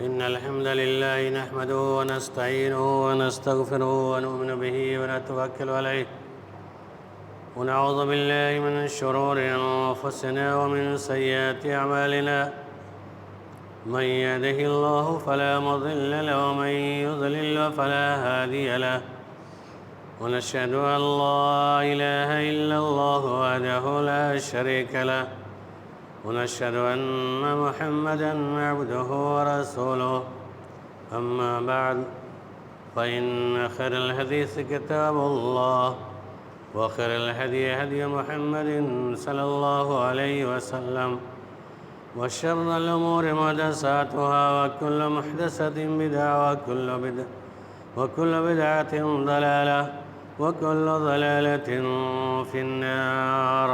إن الحمد لله نحمده ونستعينه ونستغفره ونؤمن به ونتوكل عليه ونعوذ بالله من شرور أنفسنا ومن سيئات أعمالنا من يهده الله فلا مضل له ومن يضلل فلا هادي له ونشهد أن لا إله إلا الله وحده لا شريك له ونشهد أن محمدًا عبده ورسوله أما بعد فإن خير الحديث كتاب الله وخير الهدي هدي محمد صلى الله عليه وسلم وشر الأمور محدثاتها وكل محدثة بدعة وكل بدعة ضلالة وكل ضلالة في النار.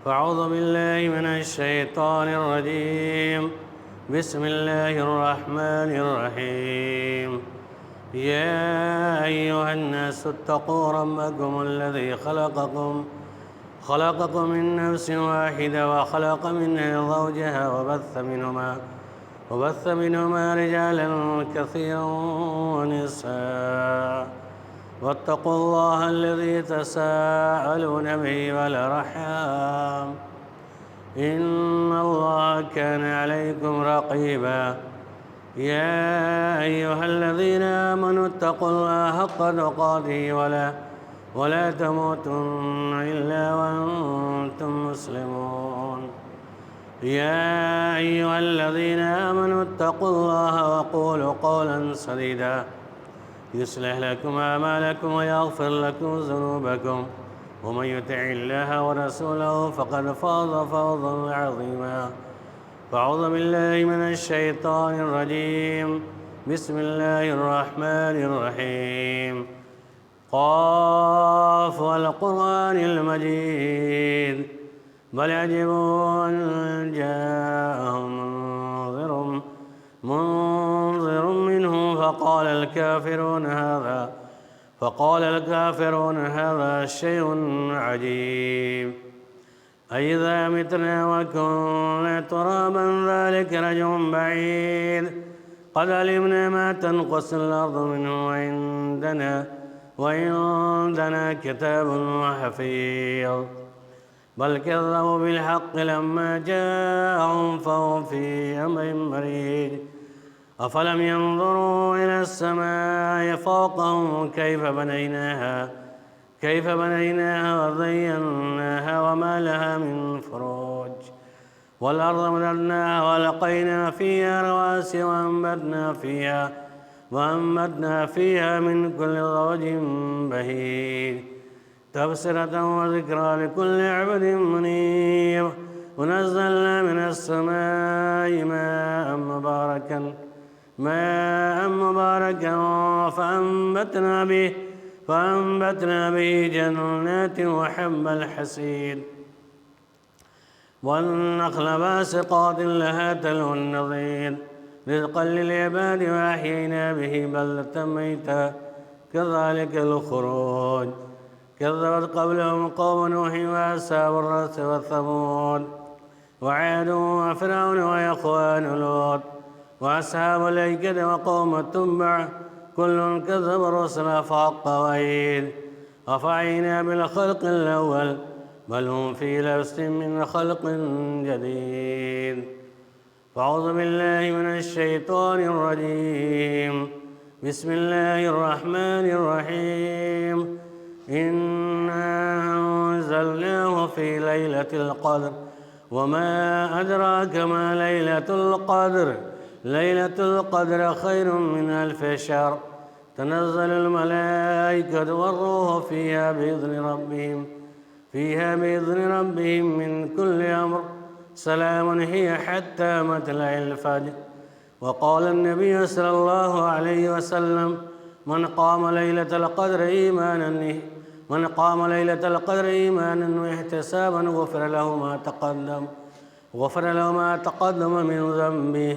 فأعوذ بالله من الشيطان الرجيم. بسم الله الرحمن الرحيم. يا أيها الناس اتقوا ربكم الذي خلقكم من نفس واحدة وخلق منها زوجها وبث منهما رجالا كثيرا ونساء واتقوا الله الذي تساءلون به والأرحام إن الله كان عليكم رقيبا. يا أيها الذين آمنوا اتقوا الله حق تقاته ولا تموتن إلا وأنتم مسلمون. يا أيها الذين آمنوا اتقوا الله وقولوا قولا سديدا يصلح لكم أعمالكم ويغفر لكم ذنوبكم ومن يطع الله ورسوله فقد فاز فوزا عظيما. فأعوذ بالله من الشيطان الرجيم. بسم الله الرحمن الرحيم. قاف والقرآن المجيد بل عجبوا أن جاءهم منذر منه فقال الكافرون هذا شيء عجيب أإذا متنا وكنا ترابا ذلك رجع بعيد قد علمنا ما تنقص الأرض منه وعندنا كتاب حفيظ بل كذبوا بالحق لما جاءهم فهم في أمر مريج أفلم ينظروا إلى السماء فوقهم كيف بنيناها وزيناها وما لها من فروج والأرض مددناها وألقينا فيها رواسي وأنبتنا فيها من كل زوج بهيج تبصرة وذكرى لكل عبد منيب. ونزلنا من السماء ماء مباركا فأنبتنا به جنات وحب الحصيد والنخل باسقات لها تلو النضيد رزقا للعباد وأحيينا به بلدة ميتا كذلك الخروج كذبت قبلهم قوم نوح وأصحاب الرس وثمود وعاد وفرعون وإخوان لوط وأصحاب الأيكة وقوم التبع كل كذب الرسل فحق وعيد أفعينا بالخلق الأول بل هم في لبس من خلق جديد. فأعوذ بالله من الشيطان الرجيم. بسم الله الرحمن الرحيم. إنا أنزلناه في ليلة القدر وما أدراك ما ليلة القدر خير من 1000 شهر تنزل الملائكة والروح فيها بإذن ربهم من كل أمر سلام هي حتى مطلع الفجر. وقال النبي صلى الله عليه وسلم من قام ليلة القدر إيمانا واحتسابا غفر له ما تقدم من ذنبه.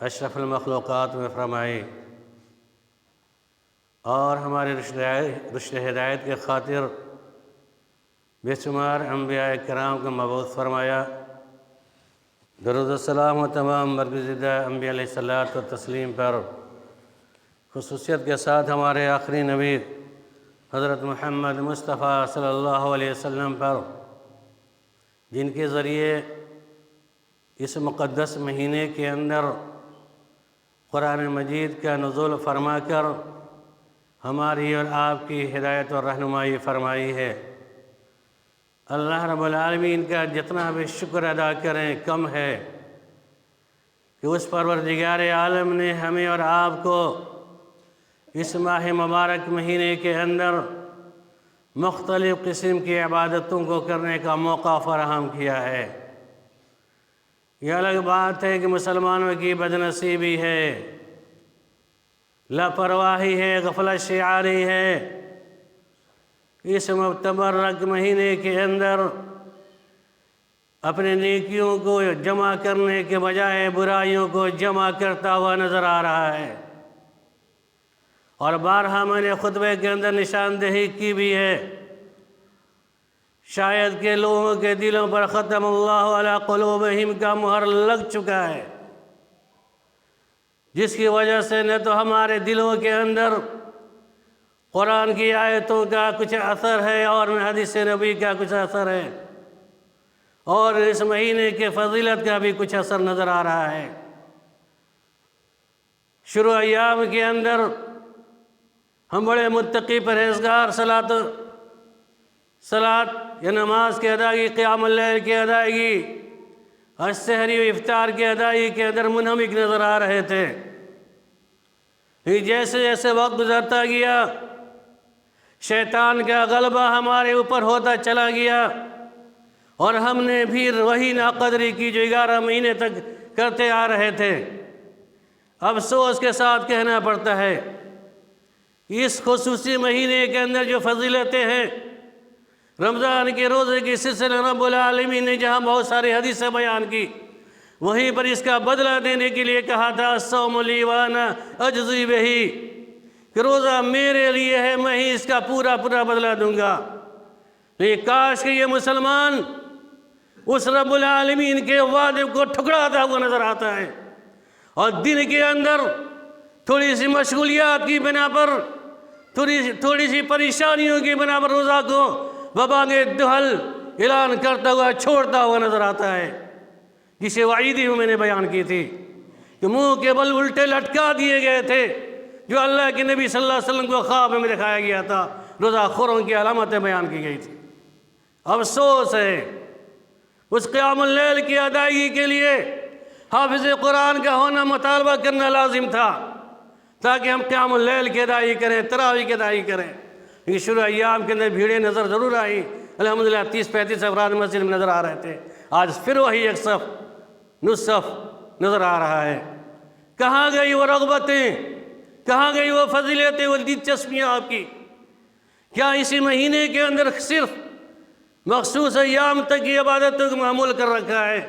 اشرف المخلوقات میں فرمائی، اور ہماری رشد ہدایت کے خاطر بے شمار انبیاء کرام کو مبعوث فرمایا۔ درود السلام و تمام برگزیدہ انبیاء علیہ الصلوۃ و تسلیم پر، خصوصیت کے ساتھ ہمارے آخری نبی حضرت محمد مصطفیٰ صلی اللہ علیہ وسلم پر، جن کے ذریعے اس مقدس مہینے کے اندر قرآن مجید کا نزول فرما کر ہماری اور آپ کی ہدایت اور رہنمائی فرمائی ہے۔ اللہ رب العالمین کا جتنا بھی شکر ادا کریں کم ہے کہ اس پروردگار عالم نے ہمیں اور آپ کو اس ماہ مبارک مہینے کے اندر مختلف قسم کی عبادتوں کو کرنے کا موقع فراہم کیا ہے۔ یہ الگ بات ہے کہ مسلمانوں کی بدنصیبی ہے، لاپرواہی ہے، غفلت شعاری ہے، اس متبرک مہینے کے اندر اپنے نیکیوں کو جمع کرنے کے بجائے برائیوں کو جمع کرتا ہوا نظر آ رہا ہے۔ اور بارہا میں نے خطبے کے اندر نشاندہی کی بھی ہے، شاید کہ لوگوں کے دلوں پر ختم اللہ علی قلوبہم کا مہر لگ چکا ہے، جس کی وجہ سے نہ تو ہمارے دلوں کے اندر قرآن کی آیتوں کا کچھ اثر ہے اور نہ حدیث نبی کا کچھ اثر ہے، اور اس مہینے کے فضیلت کا بھی کچھ اثر نظر آ رہا ہے۔ شروع ایام کے اندر ہم بڑے متقی پرہیزگار صلاۃ یا نماز کی ادائیگی، قیام اللیل کی ادائیگی، سحری و افطار کی ادائیگی کے اندر منہمک نظر آ رہے تھے۔ جیسے جیسے وقت گزرتا گیا، شیطان کا غلبہ ہمارے اوپر ہوتا چلا گیا، اور ہم نے بھی وہی ناقدری کی جو 11 مہینے تک کرتے آ رہے تھے۔ افسوس کے ساتھ کہنا پڑتا ہے، اس خصوصی مہینے کے اندر جو فضیلتیں ہیں، رمضان کے روزے کی سلسلے رب العالمین نے جہاں بہت ساری حدیثیں بیان کی، وہیں پر اس کا بدلہ دینے کے لیے کہا تھا الصوم لی وانا اجزی بہی، کہ روزہ میرے لیے ہے، میں ہی اس کا پورا بدلہ دوں گا۔ لیکن کاش کہ یہ مسلمان اس رب العالمین کے وعدے کو ٹھکراتا ہوا نظر آتا ہے، اور دن کے اندر تھوڑی سی مشغولیات کی بنا پر، تھوڑی سی پریشانیوں کی بنا پر روزہ کو ببانگ دہل اعلان کرتا ہوا چھوڑتا ہوا نظر آتا ہے، جسے وعیدی میں نے بیان کی تھی کہ منہ کے بل الٹے لٹکا دیے گئے تھے، جو اللہ کے نبی صلی اللہ علیہ وسلم کو خواب میں دکھایا گیا تھا، روزہ خوروں کی علامتیں بیان کی گئی تھی۔ افسوس ہے، اس قیام اللیل کی ادائیگی کے لیے حافظ قرآن کا ہونا مطالبہ کرنا لازم تھا، تاکہ ہم قیام اللیل کی ادائیگی کریں، تراویح کی ادائیگی کریں۔ لیکن شروع ایام کے اندر بھیڑیں نظر ضرور آئیں، الحمدللہ 30-35 افراد مسجد میں نظر آ رہے تھے، آج پھر وہی ایک صف نصف نظر آ رہا ہے۔ کہاں گئی وہ رغبتیں، کہاں گئی وہ فضیلتیں، وہ دلچسپیاں آپ کی؟ کیا اسی مہینے کے اندر صرف مخصوص ایام تک کی عبادتوں کو معمول کر رکھا ہے؟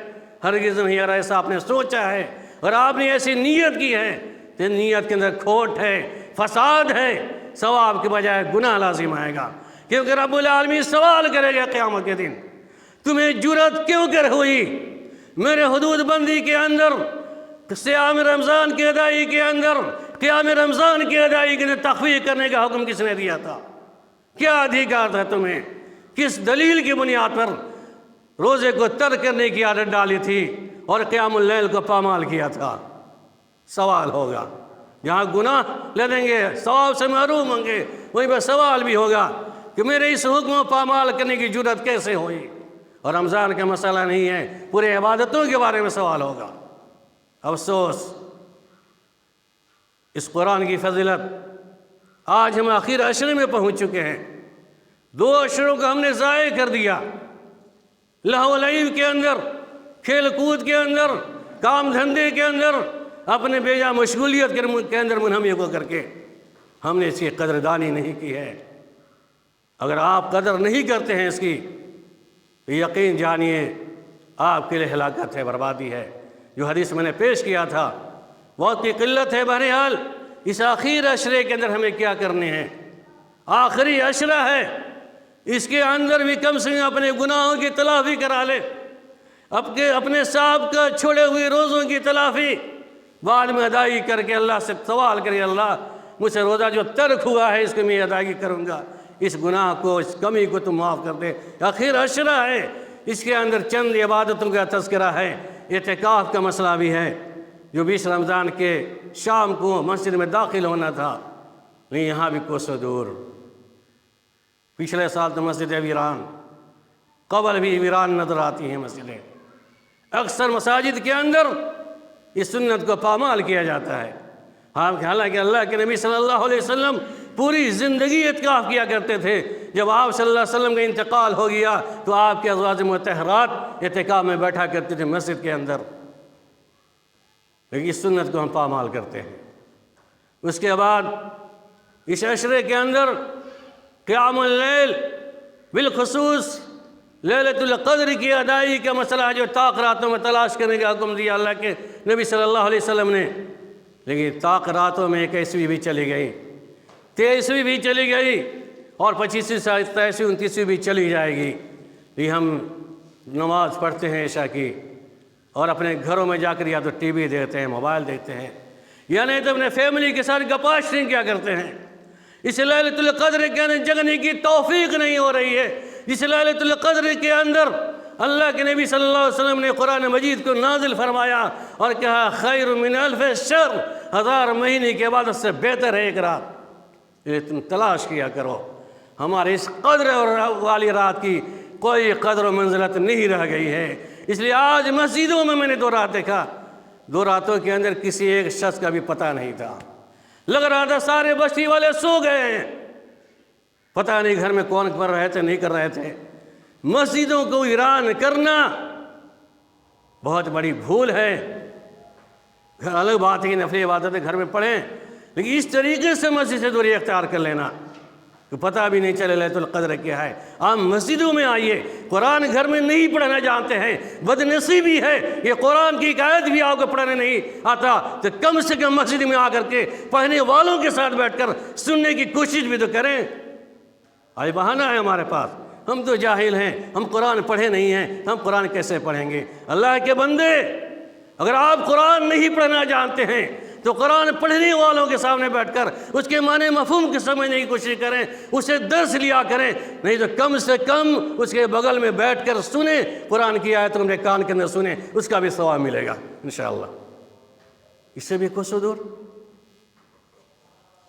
ہرگز نہیں، یار ایسا آپ نے سوچا ہے اور آپ نے ایسی نیت کی ہے تو نیت کے اندر کھوٹ ہے، فساد ہے، ثواب کے بجائے گناہ لازم آئے گا، کیونکہ رب العالمین سوال کرے گا قیامت کے دن، تمہیں جرأت کیوں کر ہوئی میرے حدود بندی کے اندر، صیام رمضان کی ادائیگی کے اندر، قیام رمضان کی ادائیگی کے اندر تخفیف کرنے کا حکم کس نے دیا تھا؟ کیا ادھیکار تھا تمہیں؟ کس دلیل کی بنیاد پر روزے کو ترک کرنے کی عادت ڈالی تھی اور قیام اللیل کو پامال کیا تھا؟ سوال ہوگا، جہاں گناہ لدیں گے، ثواب سے محروم ہوں گے، وہیں پر سوال بھی ہوگا کہ میرے اس حکم کو پامال کرنے کی جرأت کیسے ہوئی؟ اور رمضان کا مسئلہ نہیں ہے، پورے عبادتوں کے بارے میں سوال ہوگا۔ افسوس، اس قرآن کی فضیلت، آج ہم آخر عشرے میں پہنچ چکے ہیں، 2 عشروں کو ہم نے ضائع کر دیا، لہو و لعب کے اندر، کھیل کود کے اندر، کام دھندے کے اندر، اپنے بیجا مشغولیت کے اندر منہمک ہو کر کے ہم نے اس کی قدردانی نہیں کی ہے۔ اگر آپ قدر نہیں کرتے ہیں اس کی تو یقین جانیے آپ کے لیے ہلاکت ہے، بربادی ہے۔ جو حدیث میں نے پیش کیا تھا وقت کی قلت ہے. بہرحال اس آخری عشرے کے اندر ہمیں کیا کرنے ہیں؟ آخری عشرہ ہے، اس کے اندر بھی کم سے کم اپنے گناہوں کی تلافی کرا لے، اپنے سابقہ چھوڑے ہوئے روزوں کی تلافی بعد میں ادائیگی کر کے اللہ سے سوال کرے، اللہ مجھ سے روزہ جو ترک ہوا ہے اس کو میں ادائیگی کروں گا، اس گناہ کو، اس کمی کو تم معاف کر دے. آخر عشرہ ہے، اس کے اندر چند عبادتوں کا تذکرہ ہے. اعتکاف کا مسئلہ بھی ہے، جو 20 رمضان کے شام کو مسجد میں داخل ہونا تھا، نہیں یہاں بھی کوسوں دور. پچھلے سال تو مسجد ویران، قبل بھی ویران نظر آتی ہیں مسجدیں. اکثر مساجد کے اندر اس سنت کو پامال کیا جاتا ہے. حالانکہ اللہ کے نبی صلی اللہ علیہ وسلم پوری زندگی اعتکاف کیا کرتے تھے. جب آپ صلی اللہ علیہ وسلم کا انتقال ہو گیا تو آپ کے ازواج مطہرات اعتکاف میں بیٹھا کرتے تھے مسجد کے اندر. لیکن اس سنت کو ہم پامال کرتے ہیں. اس کے بعد اس عشرے کے اندر قیام اللیل، بالخصوص لیلۃ القدر کی ادائیگی کا مسئلہ ہے، جو طاق راتوں میں تلاش کرنے کا حکم دیا اللہ کے نبی صلی اللہ علیہ وسلم نے. لیکن طاق راتوں میں 21ویں بھی چلی گئی، 23ویں بھی چلی گئی، اور 25ویں 27ویں 29ویں بھی چلی جائے گی. یہ ہم نماز پڑھتے ہیں عشاء کی، اور اپنے گھروں میں جا کر یا تو ٹی وی دیکھتے ہیں، موبائل دیکھتے ہیں، یا نہیں تو اپنے فیملی کے ساتھ گپاشیں کیا کرتے ہیں. اس لیلۃ القدر کے اندر جگنے کی توفیق نہیں ہو رہی ہے. اس لیلۃ القدر کے اندر اللہ کے نبی صلی اللہ علیہ وسلم نے قرآن مجید کو نازل فرمایا اور کہا خیر من الف شہر، 1000 مہینے کے بعد اس سے بہتر ہے ایک رات. یہ تم تلاش کیا کرو. ہمارے اس قدر والی رات کی کوئی قدر و منزلت نہیں رہ گئی ہے. اس لیے آج مسجدوں میں نے 2 رات دیکھا، 2 راتوں کے اندر کسی ایک شخص کا بھی پتہ نہیں تھا. لگ رہا تھا سارے بستی والے سو گئے ہیں، پتہ نہیں گھر میں کون کر رہے تھے نہیں کر رہے تھے. مسجدوں کو ویران کرنا بہت بڑی بھول ہے. گھر الگ بات ہے کہ نفلی عبادتیں گھر میں پڑھیں، لیکن اس طریقے سے مسجد سے دوری اختیار کر لینا کہ پتہ بھی نہیں چلے لیلۃ القدر کیا ہے. آپ مسجدوں میں آئیے، قرآن گھر میں نہیں پڑھنا جانتے ہیں، بدنصیبی ہے یہ قرآن کی ایک آیت بھی آپ کو پڑھنے نہیں آتا، تو کم سے کم مسجد میں آ کر کے پڑھنے والوں کے ساتھ بیٹھ کر سننے کی کوشش بھی تو کریں. آج بہانہ ہے ہمارے پاس، ہم تو جاہل ہیں، ہم قرآن پڑھے نہیں ہیں، ہم قرآن کیسے پڑھیں گے؟ اللہ کے بندے، اگر آپ قرآن نہیں پڑھنا جانتے ہیں تو قرآن پڑھنے والوں کے سامنے بیٹھ کر اس کے معنی مفہوم کو سمجھنے کی کوشش کریں، اسے درس لیا کریں. نہیں تو کم سے کم اس کے بغل میں بیٹھ کر سنیں، قرآن کی آیت اپنے کان کے اندر سنیں، اس کا بھی ثواب ملے گا انشاءاللہ. اس سے بھی کوسوں دور.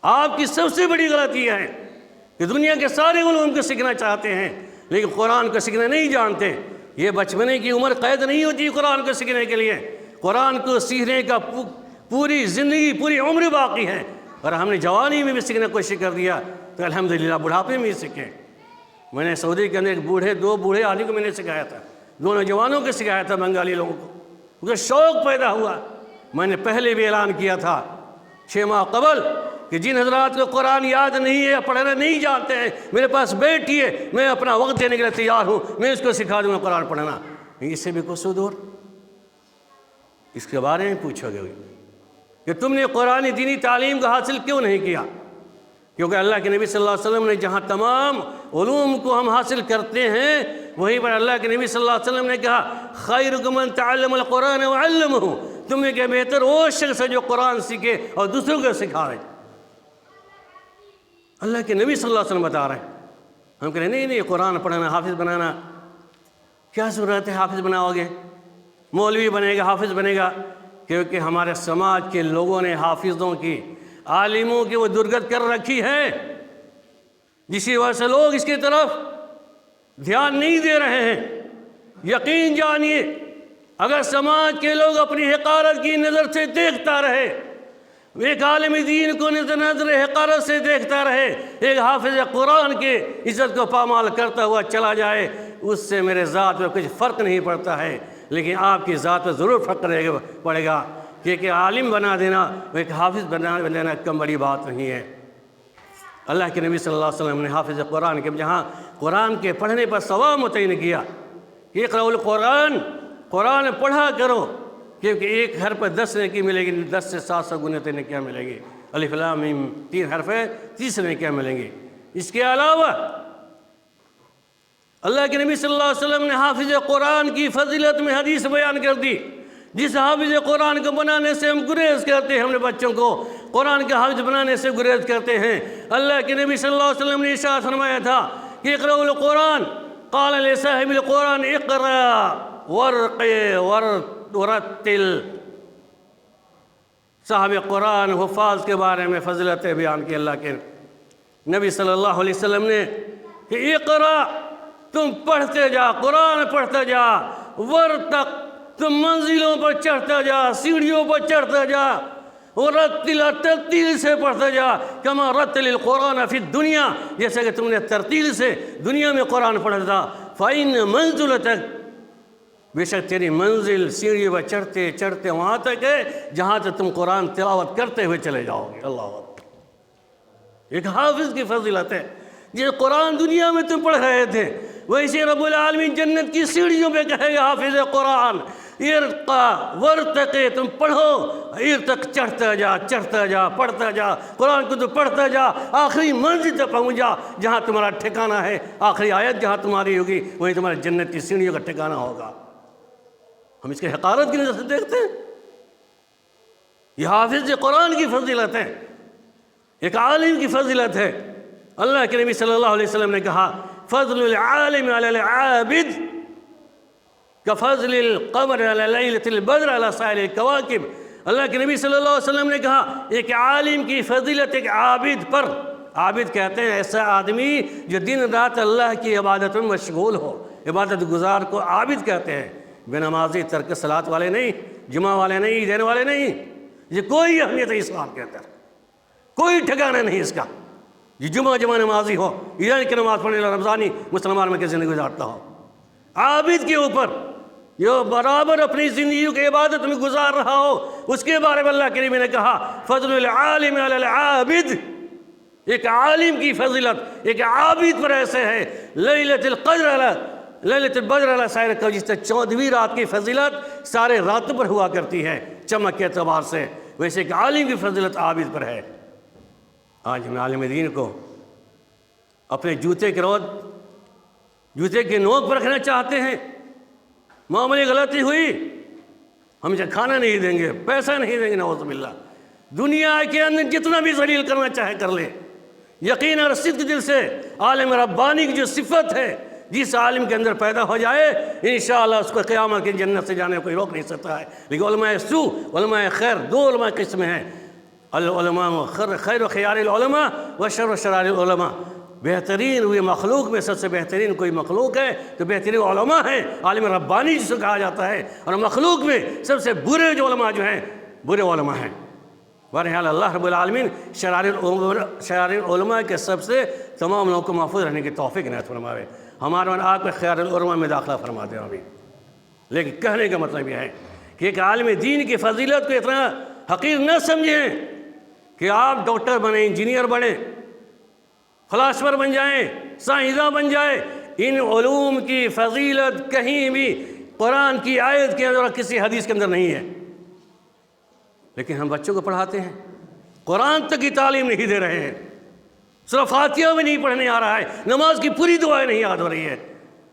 آپ کی سب سے بڑی غلطی ہے کہ دنیا کے سارے علوم کو سیکھنا چاہتے ہیں لیکن قرآن کو سیکھنا نہیں جانتے. یہ بچپنے کی عمر قید نہیں ہوتی قرآن کو سیکھنے کے لیے. قرآن کو سیکھنے کا پوری زندگی، پوری عمر باقی ہے. اور ہم نے جوانی میں بھی سیکھنے کی کوشش کر دیا تو الحمدللہ بڑھاپے میں ہی سیکھے. میں نے سعودی کے اندر 2 بوڑھے آدمی کو میں نے سکھایا تھا، 2 نوجوانوں کو سکھایا تھا، بنگالی لوگوں کو. مجھے شوق پیدا ہوا. میں نے پہلے بھی اعلان کیا تھا 6 ماہ قبل کہ جن حضرات کو قرآن یاد نہیں ہے، پڑھنا نہیں جانتے ہیں، میرے پاس بیٹھیے، میں اپنا وقت دینے کے لیے تیار ہوں، میں اس کو سکھا دوں گا قرآن پڑھنا. اس سے بھی کوسوں دور. اس کے بارے میں پوچھو گے کہ تم نے قرآن دینی تعلیم کو حاصل کیوں نہیں کیا؟ کیونکہ اللہ کے نبی صلی اللہ علیہ وسلم نے جہاں تمام علوم کو ہم حاصل کرتے ہیں، وہیں پر اللہ کے نبی صلی اللہ علیہ وسلم نے کہا خیرکم من تعلم القرآن وعلمہ، تم نے کہ بہتر وہ شخص ہے جو قرآن سیکھے اور دوسروں کو سکھائے. اللہ کے نبی صلی اللہ علیہ وسلم بتا رہے ہیں. ہم کہہ رہے ہیں نہیں قرآن پڑھنا، حافظ بنانا کیا ضرورت ہے؟ حافظ بناؤ گے، مولوی بنے گا، حافظ بنے گا. کیونکہ ہمارے سماج کے لوگوں نے حافظوں کی، عالموں کی وہ درگت کر رکھی ہے، جسی وجہ سے لوگ اس کی طرف دھیان نہیں دے رہے ہیں. یقین جانیے اگر سماج کے لوگ اپنی حقارت کی نظر سے دیکھتا رہے، ایک عالم دین کو نظر حقارت سے دیکھتا رہے، ایک حافظ قرآن کے عزت کو پامال کرتا ہوا چلا جائے، اس سے میرے ذات میں کچھ فرق نہیں پڑتا ہے. لیکن آپ کی ذات پر ضرور فرق پڑے گا، کہ عالم بنا دینا، ایک حافظ بنا دینا کم بڑی بات نہیں ہے. اللہ کے نبی صلی اللہ علیہ وسلم نے حافظ قرآن کے جہاں قرآن کے پڑھنے پر ثواب متعین کیا، اقرأوا القرآن، قرآن پڑھا کرو کیونکہ ایک حرف پر 10 نیکی ملے گی، 10 سے 700 گنے نیکیاں ملیں گی۔ الف لام میم 3 حرف ہے، 30 نیکیاں ملیں گی۔ اس کے علاوہ اللہ کے نبی صلی اللہ علیہ وسلم نے حافظ قرآن کی فضیلت میں حدیث بیان کر دی۔ جس حافظ قرآن کو بنانے سے ہم گریز کرتے ہیں، ہم نے بچوں کو قرآن کے حافظ بنانے سے گریز کرتے ہیں۔ اللہ کے نبی صلی اللہ علیہ وسلم نے ارشاد فرمایا تھا کہ اقرؤوا القرآن، قال لصاحب القرآن اقرأ وارقِ ورتل۔ صاحب قرآن حفاظ کے بارے میں فضیلتیں بیان کی اللہ کے نبی صلی اللہ علیہ وسلم نے کہ اقرأ، تم پڑھتے جا، قرآن پڑھتے جا، ورتق، تم منزلوں پر چڑھتا جا، سیڑھیوں پر چڑھتا جا، ورتل، ترتیل سے پڑھتا جا، کما رتل القرآن فی الدنیا، جیسے کہ تم نے ترتیل سے دنیا میں قرآن پڑھا تھا۔ فإن منزلتک، بے شک تیری منزل سیڑھیوں پر چڑھتے چڑھتے وہاں تک ہے جہاں تک تم قرآن تلاوت کرتے ہوئے چلے جاؤ گے۔ اللہ اکبر، ایک حافظ کی فضیلت ہے۔ جس قرآن دنیا میں تم پڑھ رہے تھے، ویسے رب العالمین جنت کی سیڑھیوں پہ کہے گا حافظ قرآن ارقا ورتقے، تم پڑھو، ارتق، چڑھتا جا چڑھتا جا پڑھتا جا، قرآن کو تو پڑھتا جا، آخری منزل تک پہنچ جا جہاں تمہارا ٹھکانہ ہے، آخری آیت جہاں تمہاری ہوگی وہیں تمہارے جنت کی سیڑھیوں کا ٹھکانہ ہوگا۔ ہم اس کی حقارت کی نظر سے دیکھتے ہیں؟ یہ حافظ قرآن کی فضیلت ہے، ایک عالم کی فضیلت ہے۔ اللہ کے نبی صلی اللہ علیہ وسلم نے کہا فضل العالم علی العابد کفضل القمر علی لیلۃ البدر علی سائر الکواکب۔ اللہ کے نبی صلی اللہ علیہ وسلم نے کہا ایک عالم کی فضیلت ایک عابد پر، عابد کہتے ہیں ایسا آدمی جو دن رات اللہ کی عبادت میں مشغول ہو، عبادت گزار کو عابد کہتے ہیں۔ بے نمازی، ترک صلاۃ والے نہیں، جمعہ والے نہیں، عیدین والے نہیں، یہ کوئی اہمیت ہے اسلام کے اندر، کوئی ٹھکانہ نہیں اس کا۔ یہ جمعہ نمازی ہو، عیدین کی نماز پڑھنے والا رمضانی مسلمان میں کی زندگی گزارتا ہو، عابد کے اوپر جو برابر اپنی زندگی کی عبادت میں گزار رہا ہو، اس کے بارے میں اللہ کے نبی نے کہا فضل العالم علی العابد، ایک عالم کی فضیلت ایک عابد پر ایسے ہے۔ لیلۃ القدر علی لیلۃ البدر علی سائر الکواکب، جس سے 14ویں رات کی فضیلت سارے راتوں پر ہوا کرتی ہے چمک کے اعتبار سے، ویسے ایک عالم کی فضیلت عابد پر ہے۔ آج ہم عالم دین کو اپنے جوتے کے نوک پر رکھنا چاہتے ہیں، معاملے غلطی ہوئی ہم اسے کھانا نہیں دیں گے، پیسہ نہیں دیں گے، نعوذ باللہ۔ دنیا کے اندر جتنا بھی ذلیل کرنا چاہے کر لے، یقین اور صدق دل سے عالم ربانی کی جو صفت ہے جس عالم کے اندر پیدا ہو جائے، انشاءاللہ اس کو قیامت کی جنت سے جانے کوئی روک نہیں سکتا ہے۔ لیکن علماء سو، علماء خیر، دو علماء قسم ہیں، العلماء خیر و خیار العلماء و شر و شرار العلماء۔ بہترین ہوئی مخلوق میں سب سے بہترین کوئی مخلوق ہے تو بہترین علماء ہیں، عالم ربانی جس کو کہا جاتا ہے، اور مخلوق میں سب سے برے جو علماء جو ہیں برے علماء ہیں۔ بہرحال اللہ رب العالمین شرار العلماء کے سب سے تمام لوگوں کو محفوظ رہنے کی توفیق عنایت فرمائے۔ ہمارے آپ کو خیار العلماء میں داخلہ فرما دے ابھی۔ لیکن کہنے کا مطلب یہ ہے کہ ایک عالم دین کی فضیلت کو اتنا حقیر نہ سمجھیں کہ آپ ڈاکٹر بنیں، انجینئر بنیں، فلاسفر بن جائیں، سائنسداں بن جائیں۔ ان علوم کی فضیلت کہیں بھی قرآن کی آیت کے اندر اور کسی حدیث کے اندر نہیں ہے، لیکن ہم بچوں کو پڑھاتے ہیں، قرآن تک کی تعلیم نہیں دے رہے ہیں، سورہ فاتحہ میں نہیں پڑھنے آ رہا ہے، نماز کی پوری دعائیں نہیں یاد ہو رہی ہے۔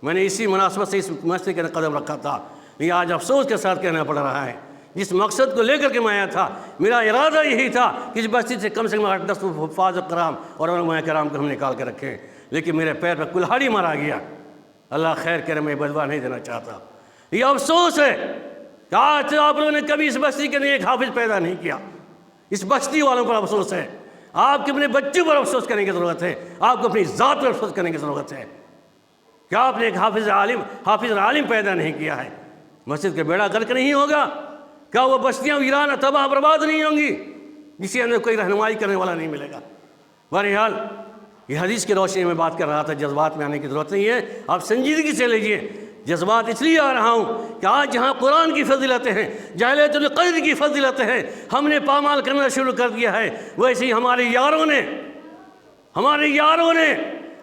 میں نے اسی مناسبت سے اس مسئلے کے قدم رکھا تھا، یہ آج افسوس کے ساتھ کہنا پڑ رہا ہے۔ جس مقصد کو لے کر کے میں آیا تھا، میرا ارادہ یہی تھا کہ اس بستی سے کم 8-10 حفاظ کرام اور علماء کرام کو ہم نکال کے رکھیں، لیکن میرے پیر پہ کلہاڑی مارا گیا۔ اللہ خیر کرے، میں بدوا نہیں دینا چاہتا۔ یہ افسوس ہے کہ آج آپ لوگوں نے کبھی اس بستی کے لیے ایک حافظ پیدا نہیں کیا۔ اس بستی والوں پر افسوس ہے، آپ کے اپنے بچوں پر افسوس کرنے کی ضرورت ہے، آپ کو اپنی ذات پر افسوس کرنے کی ضرورت ہے کہ آپ نے ایک حافظ عالم پیدا نہیں کیا ہے۔ مسجد کا بیڑا غرق نہیں ہوگا، کیا وہ بستیاں ویران تباہ برباد نہیں ہوں گی جس کے اندر کوئی رہنمائی کرنے والا نہیں ملے گا۔ بہرحال یہ حدیث کی روشنی میں بات کر رہا تھا، جذبات میں آنے کی ضرورت نہیں ہے، آپ سنجیدگی سے لیجئے۔ جذبات اس لیے آ رہا ہوں کہ آج جہاں قرآن کی فضیلتیں ہیں، لیلۃ القدر کی فضیلتیں ہیں، ہم نے پامال کرنا شروع کر دیا ہے، ویسے ہی ہمارے یاروں نے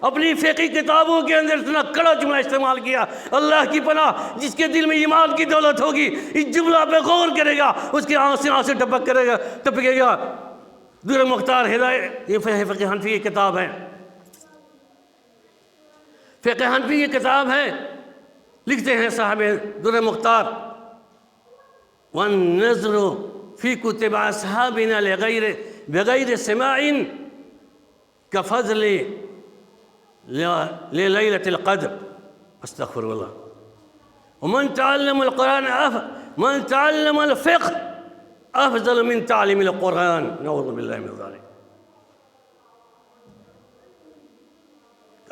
اپنی فقہی کتابوں کے اندر اتنا کڑا جملہ استعمال کیا، اللہ کی پناہ جس کے دل میں ایمان کی دولت ہوگی اس جملہ پہ غور کرے گا، اس کے آنکھ سے ٹپکے گا۔ در مختار ہدایت، یہ فقہ حنفی کی کتاب ہے، فقہ حنفی کی کتاب ہے، لکھتے ہیں صاحب در مختار، وَالنَّظْرُ فِي كُتُبِ أَصْحَابِنَا بغیر سماع كفضل لليلة القدر، استغفر الله، ومن تعلم القرآن من تعلم الفقه افضل من تعلیم القرآن، نعوذ باللہ من ذلك۔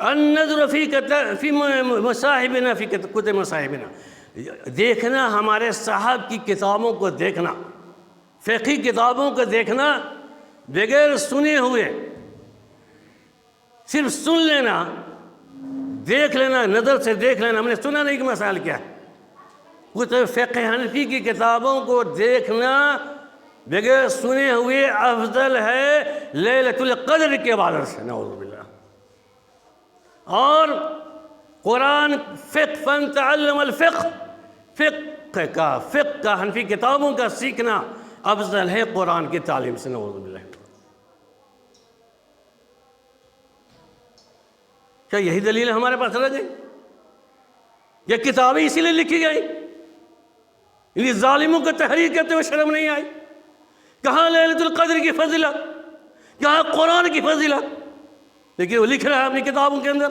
النظر فی مصاحبنا، فی کتب مصاحبنا، دیکھنا ہمارے صاحب کی کتابوں کو دیکھنا، فقہی کتابوں کو دیکھنا بغیر سنے ہوئے، صرف سن لینا، دیکھ لینا، نظر سے دیکھ لینا، ہم نے سنا نہیں کہ مسائل کیا ہے، کتب فقہ حنفی کی کتابوں کو دیکھنا بغیر سنے ہوئے افضل ہے لیلۃ القدر کے عبادت سے، نعوذ باللہ۔ اور قرآن فقہ، فن تعلم الفقہ، فقہ کا حنفی کتابوں کا سیکھنا افضل ہے قرآن کی تعلیم سے، نعوذ باللہ۔ کیا یہی دلیل ہمارے پاس رہ گئی؟ یہ کتابیں اسی لیے لکھی گئی، انہیں ظالموں کو تحریر کرتے ہوئے شرم نہیں آئی؟ کہاں لیلۃ القدر کی فضیلت، کہاں قرآن کی فضیلت، لیکن وہ لکھ رہا ہے اپنی کتابوں کے اندر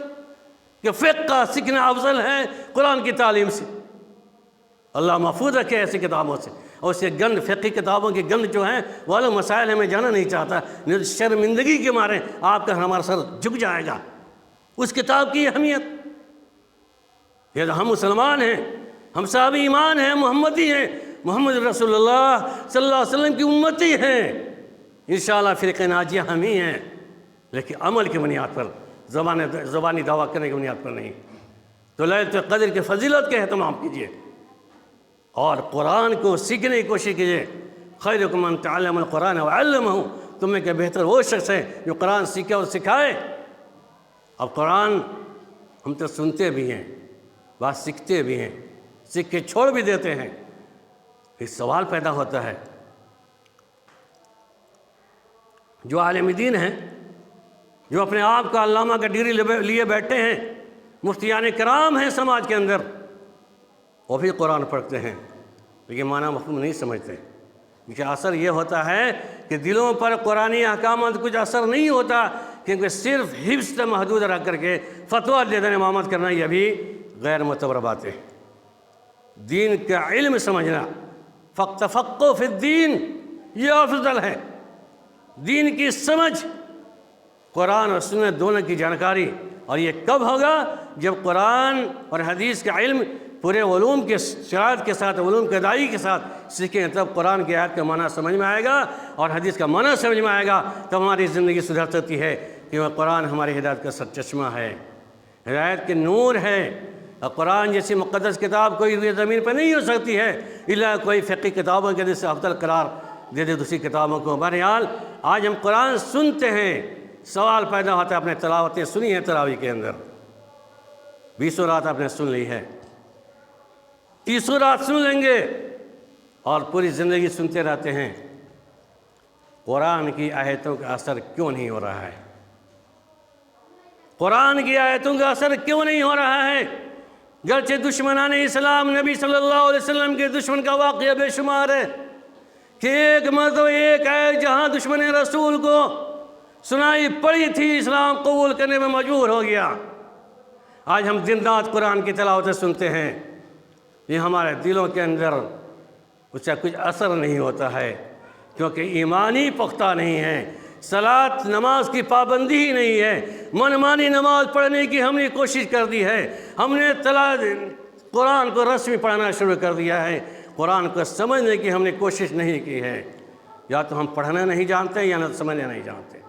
کہ فقہ کا سیکھنا افضل ہے قرآن کی تعلیم سے۔ اللہ محفوظ رکھے ایسی کتابوں سے، اور اسے گند، فقہی کتابوں کے گند جو ہیں وہ الگ مسائل ہے، میں جانا نہیں چاہتا، شرمندگی کے مارے آپ کا ہمارا سر جھک جائے گا اس کتاب کی اہمیت۔ یہ ہم مسلمان ہیں، ہم صاحب ایمان ہیں، محمدی ہیں، محمد رسول اللہ صلی اللہ علیہ وسلم کی امتی ہیں، انشاءاللہ فرقہ ناجیہ ہم ہی ہیں، لیکن عمل کی بنیاد پر، زبانی دعویٰ کرنے کی بنیاد پر نہیں۔ تو لیلۃ القدر کی فضیلت کا اہتمام کیجیے اور قرآن کو سیکھنے کی کوشش کیجیے۔ خیرکم من تعلم القرآن وعلمہ، تم میں کہ بہتر وہ شخص ہے جو قرآن سیکھے اور سکھائے۔ اب قرآن ہم تو سنتے بھی ہیں، بات سیکھتے بھی ہیں، سیکھ کے چھوڑ بھی دیتے ہیں۔ ایک سوال پیدا ہوتا ہے، جو عالم دین ہیں، جو اپنے آپ کا علامہ کا ڈگری لیے بیٹھے ہیں، مفتیان کرام ہیں سماج کے اندر، وہ بھی قرآن پڑھتے ہیں لیکن معنی مفہوم نہیں سمجھتے۔ کیونکہ اثر یہ ہوتا ہے کہ دلوں پر قرآنی احکامات کچھ اثر نہیں ہوتا، کیونکہ صرف حفظ سے محدود رکھ کر کے فتویٰ دے دینا، امامت کرنا، یہ بھی غیر معتبر باتیں۔ دین کا علم سمجھنا، فقہ فی الدین، یہ افضل ہے۔ دین کی سمجھ، قرآن اور سنت دونوں کی جانکاری، اور یہ کب ہوگا؟ جب قرآن اور حدیث کا علم پورے علوم کے شرائط کے ساتھ، علوم کے ادائی کے ساتھ سیکھیں، تب قرآن کی آیت کا معنی سمجھ میں آئے گا اور حدیث کا معنی سمجھ میں آئے گا، تب ہماری زندگی سدھر سکتی ہے، کیونکہ قرآن ہماری ہدایت کا سرچشمہ ہے، ہدایت کے نور ہے۔ اور قرآن جیسی مقدس کتاب کوئی روئے زمین پہ نہیں ہو سکتی ہے الا کوئی فقہی کتابوں کے جس سے افضل قرار دے دے دوسری کتابوں کو۔ بہرحال آج ہم قرآن سنتے ہیں، سوال پیدا ہوتا ہے، اپنے تلاوتیں سنی ہیں تراویح کے اندر، 20 رات آپ نے سن لی ہے، 30 رات سن لیں گے اور پوری زندگی سنتے رہتے ہیں، قرآن کی آیتوں کا اثر کیوں نہیں ہو رہا ہے؟ قرآن کی آیتوں کا اثر کیوں نہیں ہو رہا ہے؟ گرچہ دشمنان اسلام نبی صلی اللہ علیہ وسلم کے دشمن کا واقعہ بے شمار ہے کہ ایک مرتبہ ایک آیت جہاں دشمن رسول کو سنائی پڑی تھی، اسلام قبول کرنے میں مجبور ہو گیا۔ آج ہم دن رات قرآن کی تلاوتیں سنتے ہیں، یہ ہمارے دلوں کے اندر اس کا کچھ اثر نہیں ہوتا ہے، کیونکہ ایمانی پختہ نہیں ہے، صلاۃ نماز کی پابندی ہی نہیں ہے، من مانی نماز پڑھنے کی ہم نے کوشش کر دی ہے، ہم نے قرآن کو رسمی پڑھنا شروع کر دیا ہے، قرآن کو سمجھنے کی ہم نے کوشش نہیں کی ہے۔ یا تو ہم پڑھنا نہیں جانتے یا نہ سمجھنا نہیں جانتے،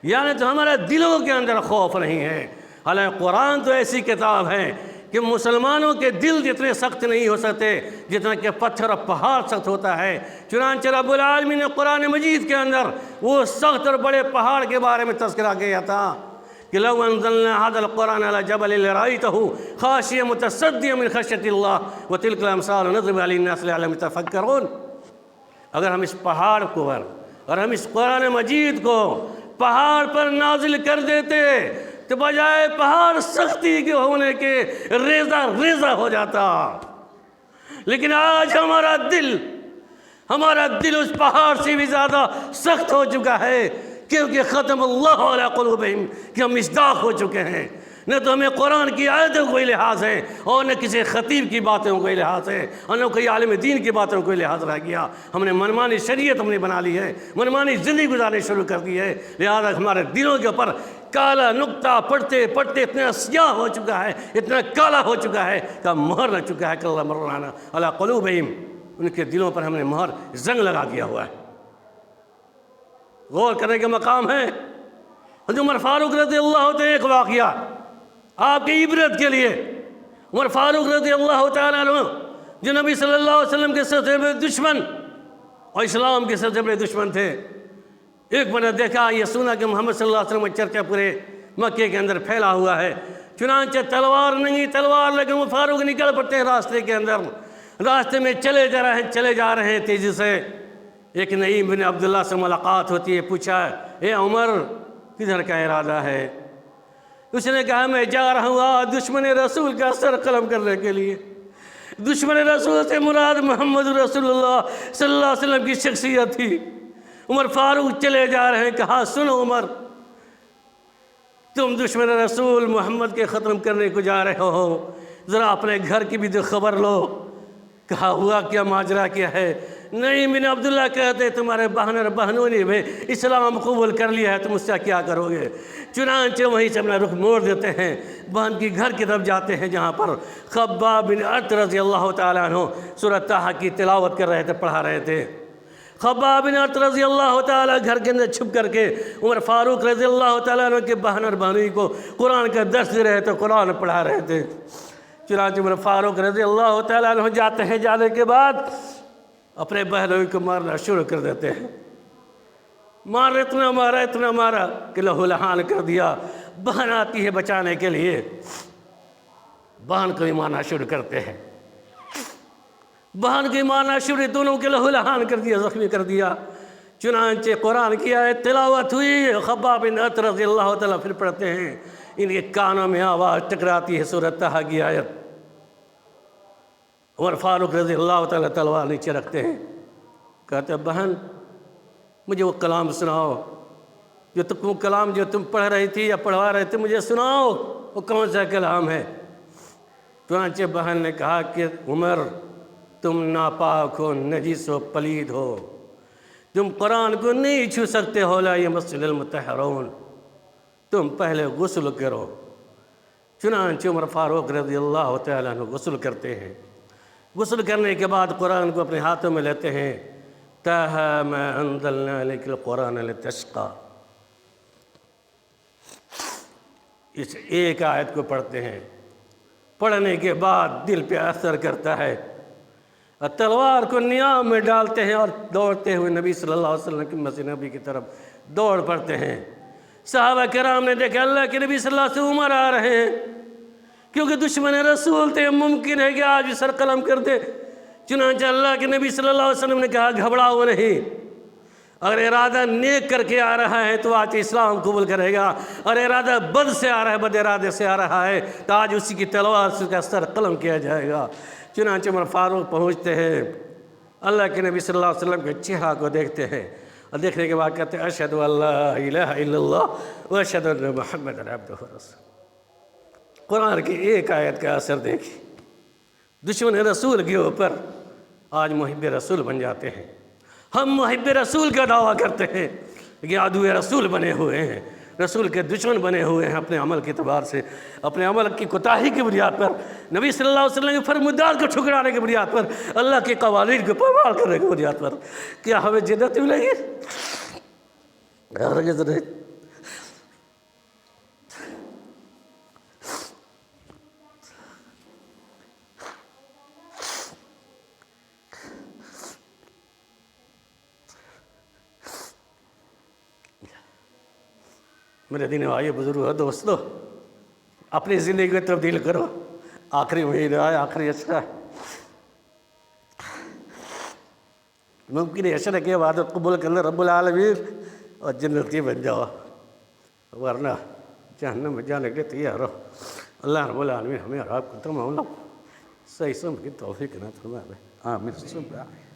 یا نہ تو ہمارے دلوں کے اندر خوف نہیں ہے۔ حالانکہ قرآن تو ایسی کتاب ہے کہ مسلمانوں کے دل جتنے سخت نہیں ہو سکتے جتنا کہ پتھر اور پہاڑ سخت ہوتا ہے۔ چنانچہ رب العالمین نے قرآن مجید کے اندر وہ سخت اور بڑے پہاڑ کے بارے میں تذکرہ کیا تھا کہ لو انزلنا هذا القرآن على جبل لرأيته خاشعا متصدعا من خشية الله وتلك الأمثال نضربها للناس لعلهم يتفكرون۔ اگر ہم اس پہاڑ کو اور ہم اس قرآن مجید کو پہاڑ پر نازل کر دیتے تو بجائے پہاڑ سختی کے ہونے کے ریزہ ریزہ ہو جاتا، لیکن آج ہمارا دل اس پہاڑ سے بھی زیادہ سخت ہو چکا ہے، کیونکہ ختم اللہ علی قلوبہم کہ ہم مصداق ہو چکے ہیں۔ نہ تو ہمیں قرآن کی آیتوں کو کوئی لحاظ ہے، اور نہ کسی خطیب کی باتوں کو کوئی لحاظ ہے، اور نہ کوئی عالم دین کی باتوں کو کوئی لحاظ رہ گیا۔ ہم نے منمانی شریعت ہم نے بنا لی ہے، منمانی زندگی گزارنے شروع کر دی ہے، لہذا ہمارے دلوں کے اوپر کالا نقطہ پڑھتے پڑھتے اتنا سیاہ ہو چکا ہے، اتنا کالا ہو چکا ہے کہ مہر لگ چکا ہے کہ اللہ مرنا علی قلوبہم، ان کے دلوں پر ہم نے مہر زنگ لگا دیا ہوا ہے۔ غور کرنے کا مقام ہے۔ حضرت عمر فاروق رضی اللہ عنہ ایک واقعہ آپ کی عبرت کے لیے۔ عمر فاروق رضی اللہ تعالیٰ عنہ جو نبی صلی اللہ علیہ وسلم کے سب سے بڑے دشمن اور اسلام کے سب سے بڑے دشمن تھے، ایک بار دیکھا یہ سنا کہ محمد صلی اللہ علیہ وسلم کا چرچا پورے مکے کے اندر پھیلا ہوا ہے، چنانچہ تلوار نہیں تلوار لیکن وہ فاروق نکل پڑتے ہیں راستے کے اندر، راستے میں چلے جا رہے ہیں تیزی سے۔ ایک نعیم بن عبداللہ سے ملاقات ہوتی ہے، پوچھا اے عمر کدھر کا ارادہ ہے؟ اس نے کہا میں جا رہا ہوں دشمن رسول کا سر قلم کرنے کے لیے۔ دشمن رسول سے مراد محمد رسول اللہ صلی اللہ علیہ وسلم کی شخصیت تھی۔ عمر فاروق چلے جا رہے ہیں، کہا سنو عمر، تم دشمن رسول محمد کے ختم کرنے کو جا رہے ہو، ذرا اپنے گھر کی بھی تو خبر لو۔ کہا ہوا کیا، ماجرا کیا ہے؟ نہیں بن عبداللہ کہتے تمہارے بہن اور بہنوں نے بھی اسلام قبول کر لیا ہے، تم اس سے کیا کرو گے؟ چنانچہ وہیں سے اپنا رخ موڑ دیتے ہیں، بہن کی گھر کی طرف جاتے ہیں جہاں پر خباب بن ارت رضی اللہ تعالیٰ عنہ سورہ طٰہٰ کی تلاوت کر رہے تھے، پڑھا رہے تھے۔ خباب بن ارت رضی اللہ تعالیٰ گھر کے اندر چھپ کر کے عمر فاروق رضی اللہ تعالیٰ عنہ کے بہن اور بہنوئی کو قرآن کا درس دے رہے تھے، قرآن پڑھا رہے تھے۔ چنانچہ عمر فاروق رضی اللہ تعالیٰ عنہ جاتے ہیں، جانے کے بعد اپنے بہنوئی کو مارنا شروع کر دیتے ہیں۔ اتنا مارا کہ لہو لہان کر دیا۔ بہن آتی ہے بچانے کے لیے، بہن کو ہی مارنا شروع کرتے ہیں، بہن کو ہی مارنا شروع، دونوں کے لہو لہان کر دیا، زخمی کر دیا۔ چنانچہ قرآن کی آیت تلاوت ہوئی، خباب بن ارت رضی اللہ تعالیٰ پھر پڑھتے ہیں، ان کے کانوں میں آواز ٹکراتی ہے سورۃ طٰہٰ کی آیت۔ عمر فاروق رضی اللہ تعالیٰ تلوار نیچے رکھتے ہیں، کہتے ہیں بہن مجھے وہ کلام سناؤ، جو تم پڑھ رہی تھی یا پڑھوا رہے تھے، مجھے سناؤ وہ کون سا کلام ہے؟ چنانچہ بہن نے کہا کہ عمر تم ناپاک ہو، نجس ہو، پلید ہو، تم قرآن کو نہیں چھو سکتے ہو، لا یمسہ المطہرون، تم پہلے غسل کرو۔ چنانچہ عمر فاروق رضی اللہ تعالیٰ عنہ غسل کرتے ہیں، غسل کرنے کے بعد قرآن کو اپنے ہاتھوں میں لیتے ہیں، طٰہٰ مَا أَنزَلْنَا عَلَيْكَ الْقُرْآنَ لِتَشْقَىٰ، اس ایک آیت کو پڑھتے ہیں، پڑھنے کے بعد دل پہ اثر کرتا ہے، اور تلوار کو نیام میں ڈالتے ہیں اور دوڑتے ہوئے نبی صلی اللہ علیہ وسلم کی مسجد نبی کی طرف دوڑ پڑتے ہیں۔ صحابہ کرام نے دیکھا اللہ کے نبی صلی اللہ علیہ وسلم عمر آ رہے ہیں، کیونکہ دشمن رسول تھے، ممکن ہے کہ آج بھی سر قلم کر دے۔ چنانچہ اللہ کے نبی صلی اللہ علیہ وسلم نے کہا گھبراؤ نہیں، اگر ارادہ نیک کر کے آ رہا ہے تو آج اسلام قبول کرے گا، اور ارادہ بد سے آ رہا ہے، بد ارادے سے آ رہا ہے تو آج اسی کی تلوار سے اس کا سر قلم کیا جائے گا۔ چنانچہ عمر فاروق پہنچتے ہیں، اللہ کے نبی صلی اللہ علیہ وسلم کے چہرہ کو دیکھتے ہیں، اور دیکھنے کے بعد کہتے ہیں اشہد ان لا الہ الا اللہ و اشہد ان محمد عبدہ ورسولہ۔ قرآن کی ایک آیت کا اثر دیکھیں، دشمن رسول کے اوپر آج محب رسول بن جاتے ہیں۔ ہم محب رسول کا دعویٰ کرتے ہیں لیکن عدو رسول بنے ہوئے ہیں، رسول کے دشمن بنے ہوئے ہیں، اپنے عمل کے اعتبار سے، اپنے عمل کی کوتاہی کی بنیاد پر، نبی صلی اللہ علیہ وسلم کے فرمودات کو ٹھکرانے کی بنیاد پر، اللہ کے قوانین کو پامال کرنے کی بنیاد پر۔ کیا ہمیں جنت ملے گی؟ ہرگز نہیں۔ میرے دین بھائی بزرگ دوستو، اپنی زندگی کو تبدیل کرو. آخری مہینہ ہے، آخری عشرہ ہے. ممکن ہے عشرہ کی عبادت قبول کر لے رب العالمین اور جنتی بن جاؤ، ورنہ جہنم میں جانے کے لیے تیار ہو. اللہ رب العالمین ہمیں اور آپ کو تمام صحیح سمجھ کی توفیق نہ فرمائے. آمین.